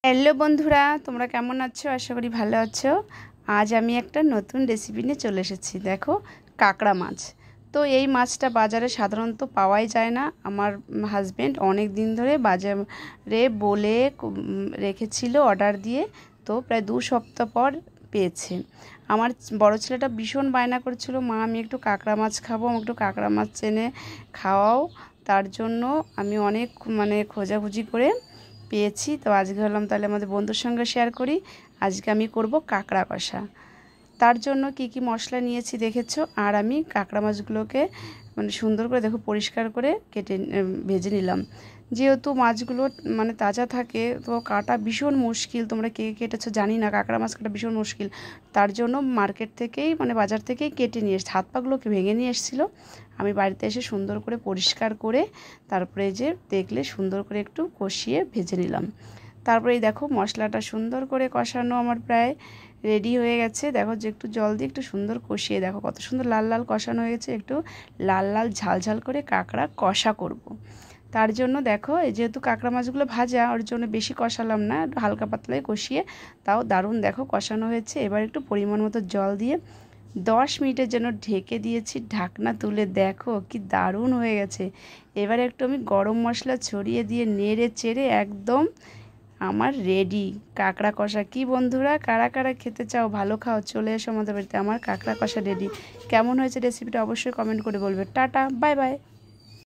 Hello বন্ধুরা, তোমরা কেমন আছো? আশা করি ভালো আছো। আজ আমি একটা নতুন রেসিপি নিয়ে চলে এসেছি। দেখো, কাঁকড়া মাছ। তো এই মাছটা বাজারে সাধারণত পাওয়াই যায় না। আমার হাজবেন্ড অনেক দিন ধরে বাজারে বলে রেখেছিল অর্ডার দিয়ে, তো প্রায় 2 সপ্তাহ পর পেয়েছে। আমার বড় ছেলেটা ভীষণ বায়না করছিল, মা আমি একটু কাঁকড়া মাছ খাবো, আমি একটু কাঁকড়া মাছ এনে খাওয়াও। তার জন্য আমি অনেক খোঁজাখুঁজি করে পেয়েছি। তো আজকে ভাবলাম তাহলে আমাদের বন্ধুর সঙ্গে শেয়ার করি। আজকে আমি করব কাঁকড়া কষা। তার জন্য কি কি মশলা নিয়েছি দেখেছো। আর আমি কাঁকড়া মাছগুলোকে সুন্দর করে দেখো পরিষ্কার করে কেটে ভেজে নিলাম। যেহেতু মাছগুলো তাজা থাকে, তো কাটা ভীষণ মুশকিল। তোমরা কে কেটেছো জানি না, কাঁকড়া মাছ কাটা ভীষণ মুশকিল। তার জন্য মার্কেট থেকেই বাজার থেকেই কেটে নিয়ে এসে হাত পাগুলোকে ভেঙে নিয়ে এসেছিলো। আমি বাড়িতে এসে সুন্দর করে পরিষ্কার করে তারপরে যে দেখলে সুন্দর করে একটু কষিয়ে ভেজে নিলাম। তারপরে এই দেখো মশলাটা সুন্দর করে কষানো আমার প্রায় রেডি হয়ে গেছে। দেখো যে একটু জল দিয়ে একটু সুন্দর কষিয়ে দেখো কত সুন্দর লাল লাল কষানো হয়ে গেছে। একটু লাল লাল ঝাল ঝাল করে কাঁকড়া কষা করব। তার জন্য দেখো যেহেতু কাঁকড়া মাছগুলো ভাজা, ওর জন্য বেশি কষালাম না, একটু হালকা পাতলায় কষিয়ে তাও দারুণ দেখো কষানো হয়েছে। এবার একটু পরিমাণ মতো জল দিয়ে 10 মিনিটের জন্য ঢেকে দিয়েছি। ঢাকনা তুলে দেখো কি দারুণ হয়ে গেছে। এবারে একটু আমি গরম মশলা ছড়িয়ে দিয়ে নেড়ে চেড়ে একদম আমার রেডি কাঁকড়া কষা। কি বন্ধুরা, কারা কারা খেতে চাও, ভালো খাও, চলে এসো আমাদের বাড়িতে। আমার কাঁকড়া কষা রেডি। কেমন হয়েছে রেসিপিটা অবশ্যই কমেন্ট করে বলবে। Tata, bye bye.